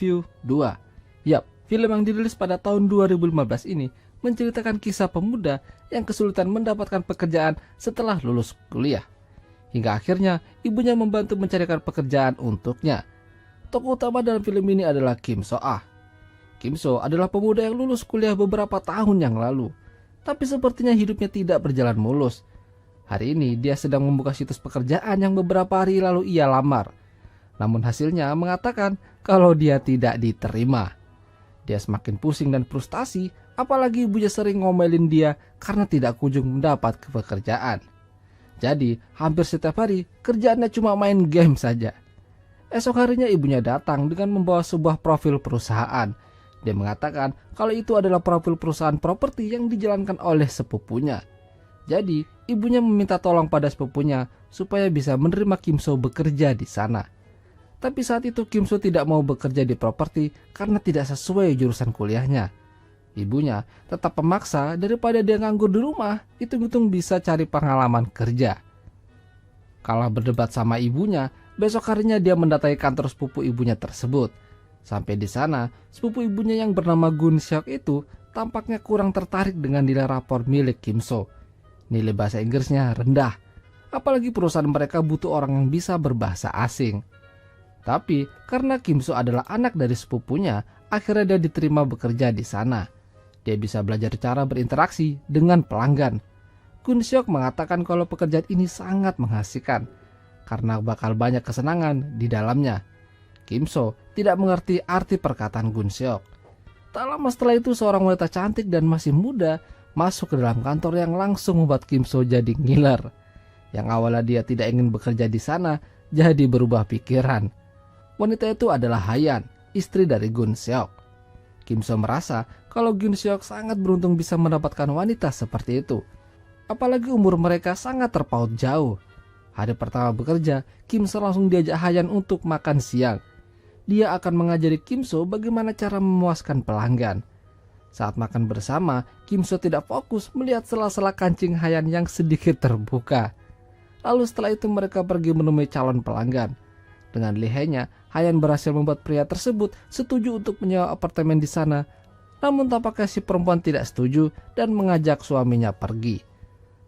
Review 2. Yap, film yang dirilis pada tahun 2015 ini menceritakan kisah pemuda yang kesulitan mendapatkan pekerjaan setelah lulus kuliah. Hingga akhirnya ibunya membantu mencarikan pekerjaan untuknya. Tokoh utama dalam film ini adalah Kim So Ah. Kim So adalah pemuda yang lulus kuliah beberapa tahun yang lalu. Tapi sepertinya hidupnya tidak berjalan mulus. Hari ini dia sedang membuka situs pekerjaan yang beberapa hari lalu ia lamar. Namun hasilnya mengatakan kalau dia tidak diterima. Dia semakin pusing dan frustasi, apalagi ibunya sering ngomelin dia karena tidak kunjung mendapat pekerjaan. Jadi hampir setiap hari kerjaannya cuma main game saja. Esok harinya ibunya datang dengan membawa sebuah profil perusahaan. Dia mengatakan kalau itu adalah profil perusahaan properti yang dijalankan oleh sepupunya. Jadi ibunya meminta tolong pada sepupunya supaya bisa menerima Kim So bekerja di sana. Tapi saat itu Kim So tidak mau bekerja di properti karena tidak sesuai jurusan kuliahnya. Ibunya tetap memaksa daripada dia nganggur di rumah, hitung-hitung bisa cari pengalaman kerja. Kalah berdebat sama ibunya, besok harinya dia mendatangi kantor sepupu ibunya tersebut. Sampai di sana, sepupu ibunya yang bernama Gun Seok itu tampaknya kurang tertarik dengan nilai rapor milik Kim So. Nilai bahasa Inggrisnya rendah, apalagi perusahaan mereka butuh orang yang bisa berbahasa asing. Tapi karena Kim So adalah anak dari sepupunya, akhirnya dia diterima bekerja di sana. Dia bisa belajar cara berinteraksi dengan pelanggan. Gun Seok mengatakan kalau pekerjaan ini sangat menghasilkan karena bakal banyak kesenangan di dalamnya. Kim So tidak mengerti arti perkataan Gun Seok. Tak lama setelah itu seorang wanita cantik dan masih muda masuk ke dalam kantor yang langsung membuat Kim So jadi ngiler. Yang awalnya dia tidak ingin bekerja di sana, jadi berubah pikiran. Wanita itu adalah Hayan, istri dari Gun Seok. Kim So merasa kalau Gun Seok sangat beruntung bisa mendapatkan wanita seperti itu. Apalagi umur mereka sangat terpaut jauh. Hari pertama bekerja, Kim So langsung diajak Hayan untuk makan siang. Dia akan mengajari Kim So bagaimana cara memuaskan pelanggan. Saat makan bersama, Kim So tidak fokus melihat sela-sela kancing Hayan yang sedikit terbuka. Lalu setelah itu mereka pergi menemui calon pelanggan. Dengan lihainya, Hayan berhasil membuat pria tersebut setuju untuk menyewa apartemen di sana. Namun tampaknya si perempuan tidak setuju dan mengajak suaminya pergi.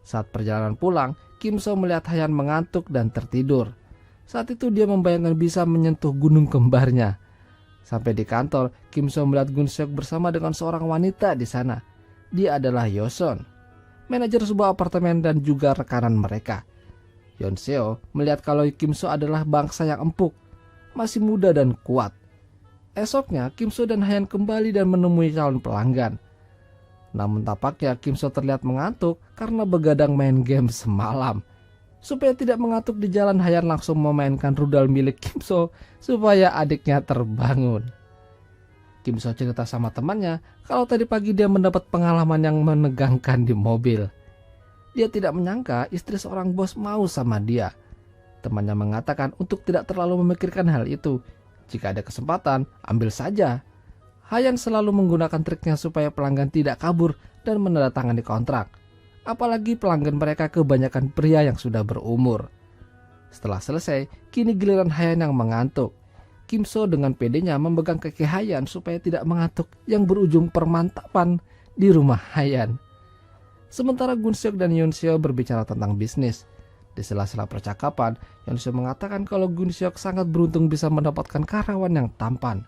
Saat perjalanan pulang, Kim So melihat Hayan mengantuk dan tertidur. Saat itu dia membayangkan bisa menyentuh gunung kembarnya. Sampai di kantor, Kim So melihat Gun Seok bersama dengan seorang wanita di sana. Dia adalah Yoson, manajer sebuah apartemen dan juga rekanan mereka. Yeon Seo melihat kalau Kim So adalah bangsa yang empuk, masih muda dan kuat. Esoknya Kim So dan Hayan kembali dan menemui calon pelanggan. Namun tampaknya Kim So terlihat mengantuk karena begadang main game semalam. Supaya tidak mengantuk di jalan, Hayan langsung memainkan rudal milik Kim So supaya adiknya terbangun. Kim So cerita sama temannya kalau tadi pagi dia mendapat pengalaman yang menegangkan di mobil. Dia tidak menyangka istri seorang bos mau sama dia. Temannya mengatakan untuk tidak terlalu memikirkan hal itu. Jika ada kesempatan, ambil saja. Hayan selalu menggunakan triknya supaya pelanggan tidak kabur dan menandatangani kontrak. Apalagi pelanggan mereka kebanyakan pria yang sudah berumur. Setelah selesai, kini giliran Hayan yang mengantuk. Kim So dengan pedenya memegang kaki Hayan supaya tidak mengantuk yang berujung permantapan di rumah Hayan. Sementara Gun Seok dan Yeon Seo berbicara tentang bisnis. Di sela-sela percakapan, Yeon Seo mengatakan kalau Gun Seok sangat beruntung bisa mendapatkan karyawan yang tampan.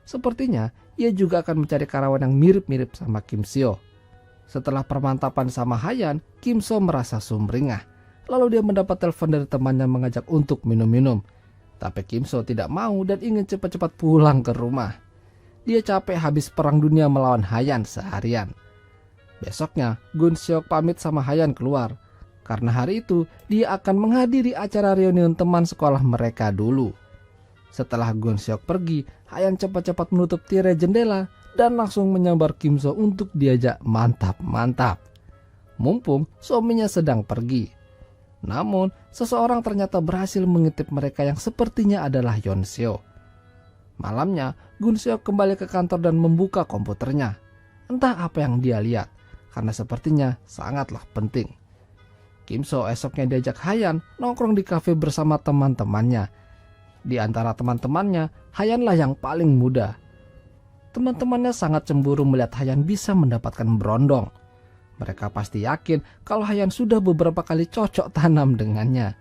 Sepertinya ia juga akan mencari karyawan yang mirip-mirip sama Kim Seo. Setelah permantapan sama Hayan, Kim So merasa sumringah. Lalu dia mendapat telepon dari temannya mengajak untuk minum-minum. Tapi Kim So tidak mau dan ingin cepat-cepat pulang ke rumah. Dia capek habis perang dunia melawan Hayan seharian. Besoknya, Gun Seok pamit sama Hayan keluar. Karena hari itu, dia akan menghadiri acara reunian teman sekolah mereka dulu. Setelah Gun Seok pergi, Hayan cepat-cepat menutup tirai jendela dan langsung menyambar Kim So untuk diajak mantap-mantap. Mumpung suaminya sedang pergi. Namun, seseorang ternyata berhasil mengintip mereka yang sepertinya adalah Yeon Seo. Malamnya, Gun Seok kembali ke kantor dan membuka komputernya. Entah apa yang dia lihat, karena sepertinya sangatlah penting. Kim So esoknya diajak Hayan nongkrong di kafe bersama teman-temannya. Di antara teman-temannya, Hayanlah yang paling muda. Teman-temannya sangat cemburu melihat Hayan bisa mendapatkan berondong. Mereka pasti yakin kalau Hayan sudah beberapa kali cocok tanam dengannya.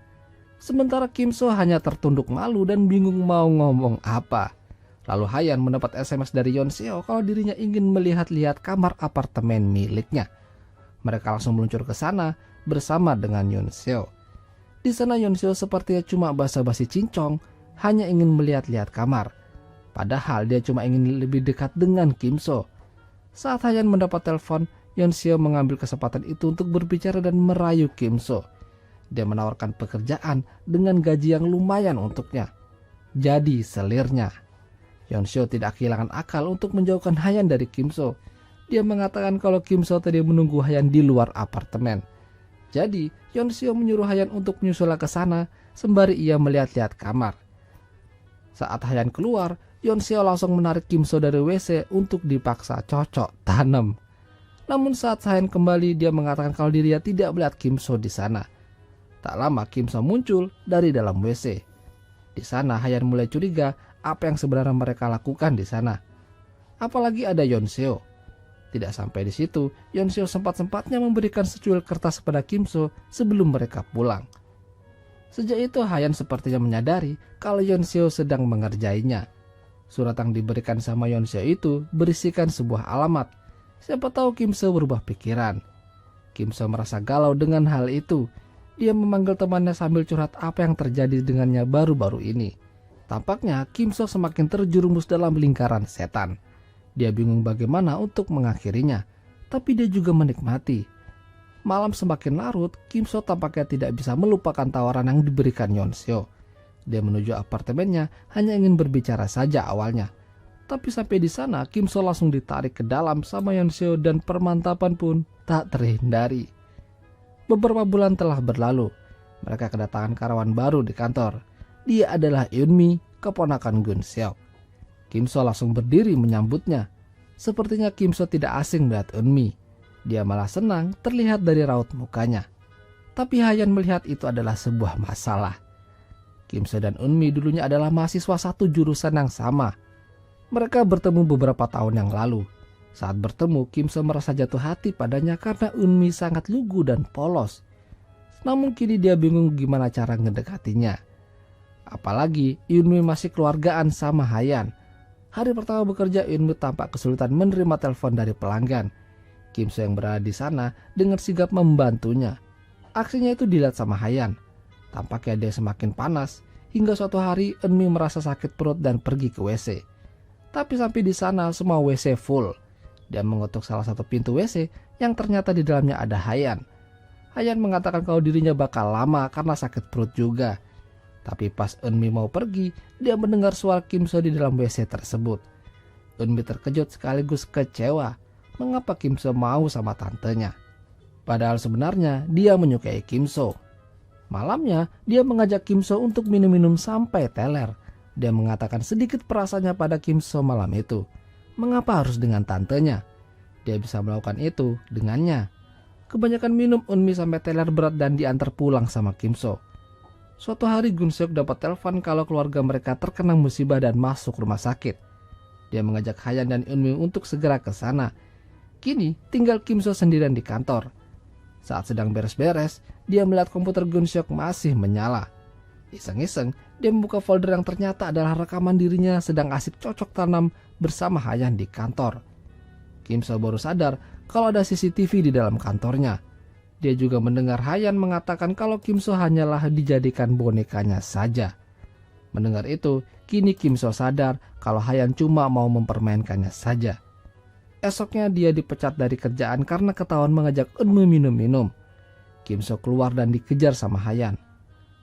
Sementara Kim So hanya tertunduk malu dan bingung mau ngomong apa. Lalu Hayan mendapat SMS dari Yeon Seo kalau dirinya ingin melihat-lihat kamar apartemen miliknya. Mereka langsung meluncur ke sana bersama dengan Yeon Seo. Di sana Yeon Seo sepertinya cuma basa-basi cincong, hanya ingin melihat-lihat kamar. Padahal dia cuma ingin lebih dekat dengan Kim So. Saat Hayan mendapat telepon, Yeon Seo mengambil kesempatan itu untuk berbicara dan merayu Kim So. Dia menawarkan pekerjaan dengan gaji yang lumayan untuknya. Jadi selirnya, Yeon Seo tidak kehilangan akal untuk menjauhkan Hayan dari Kim So. Dia mengatakan kalau Kim So tadi menunggu Hayan di luar apartemen. Jadi Yeon Seo menyuruh Hayan untuk menyusul ke sana sembari ia melihat-lihat kamar. Saat Hayan keluar, Yeon Seo langsung menarik Kim So dari WC untuk dipaksa cocok tanam. Namun saat Hayan kembali, dia mengatakan kalau dirinya tidak melihat Kim So di sana. Tak lama Kim So muncul dari dalam WC. Di sana Hayan mulai curiga apa yang sebenarnya mereka lakukan di sana. Apalagi ada Yeon Seo. Tidak sampai di situ, Yeon Seo sempat-sempatnya memberikan secuil kertas pada Kim So sebelum mereka pulang. Sejak itu Hayan sepertinya menyadari kalau Yeon Seo sedang mengerjainya. Surat yang diberikan sama Yeon Seo itu berisikan sebuah alamat. Siapa tahu Kim So berubah pikiran. Kim So merasa galau dengan hal itu. Dia memanggil temannya sambil curhat apa yang terjadi dengannya baru-baru ini. Tampaknya Kim So semakin terjerumus dalam lingkaran setan. Dia bingung bagaimana untuk mengakhirinya, tapi dia juga menikmati. Malam semakin larut, Kim So tampaknya tidak bisa melupakan tawaran yang diberikan Yeon Seo. Dia menuju apartemennya hanya ingin berbicara saja awalnya. Tapi sampai di sana, Kim So langsung ditarik ke dalam sama Yeon Seo dan permantapan pun tak terhindari. Beberapa bulan telah berlalu. Mereka kedatangan karyawan baru di kantor. Dia adalah Eunmi, keponakan Gun Seok. Kim So langsung berdiri menyambutnya. Sepertinya Kim So tidak asing melihat Eunmi. Dia malah senang terlihat dari raut mukanya. Tapi Hayan melihat itu adalah sebuah masalah. Kim So dan Eunmi dulunya adalah mahasiswa satu jurusan yang sama. Mereka bertemu beberapa tahun yang lalu. Saat bertemu, Kim So merasa jatuh hati padanya karena Eunmi sangat lugu dan polos. Namun kini dia bingung gimana cara ngedekatinya. Apalagi Eunmi masih keluargaan sama Hayan. Hari pertama bekerja, Eunmi tampak kesulitan menerima telepon dari pelanggan. Kim So yang berada di sana dengan sigap membantunya. Aksinya itu dilihat sama Hayan. Tampaknya dia semakin panas. Hingga suatu hari Eunmi merasa sakit perut dan pergi ke WC. Tapi sampai di sana semua WC full. Dia mengetuk salah satu pintu WC yang ternyata di dalamnya ada Hayan. Hayan mengatakan kalau dirinya bakal lama karena sakit perut juga. Tapi pas Eunmi mau pergi, dia mendengar suara Kim So di dalam WC tersebut. Eunmi terkejut sekaligus kecewa. Mengapa Kim So mau sama tantenya? Padahal sebenarnya dia menyukai Kim So. Malamnya, dia mengajak Kim So untuk minum-minum sampai teler. Dia mengatakan sedikit perasaannya pada Kim So malam itu. Mengapa harus dengan tantenya? Dia bisa melakukan itu dengannya. Kebanyakan minum, Eunmi sampai teler berat dan diantar pulang sama Kim So. Suatu hari Gun Seok dapat telepon kalau keluarga mereka terkena musibah dan masuk rumah sakit. Dia mengajak Hayan dan Eunmi untuk segera ke sana. Kini tinggal Kim So sendirian di kantor. Saat sedang beres-beres, dia melihat komputer Gun Seok masih menyala. Iseng-iseng, dia membuka folder yang ternyata adalah rekaman dirinya sedang asik cocok tanam bersama Hayan di kantor. Kim So baru sadar kalau ada CCTV di dalam kantornya. Dia juga mendengar Hayan mengatakan kalau Kim So hanyalah dijadikan bonekanya saja. Mendengar itu, kini Kim So sadar kalau Hayan cuma mau mempermainkannya saja. Esoknya dia dipecat dari kerjaan karena ketahuan mengajak Eunmi minum-minum. Kim So keluar dan dikejar sama Hayan.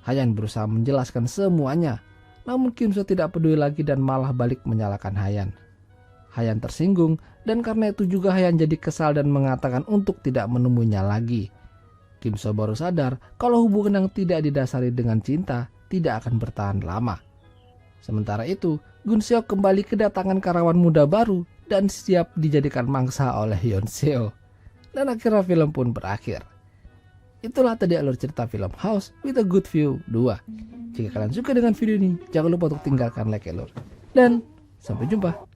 Hayan berusaha menjelaskan semuanya. Namun Kim So tidak peduli lagi dan malah balik menyalahkan Hayan. Hayan tersinggung dan karena itu juga Hayan jadi kesal dan mengatakan untuk tidak menemuinya lagi. Kim So baru sadar kalau hubungan yang tidak didasari dengan cinta tidak akan bertahan lama. Sementara itu, Gun Seok kembali kedatangan karyawan muda baru dan siap dijadikan mangsa oleh Yeon Seo. Dan akhirnya film pun berakhir. Itulah tadi alur cerita film House with a Good View 2. Jika kalian suka dengan video ini, jangan lupa untuk tinggalkan like ya lur. Dan sampai jumpa.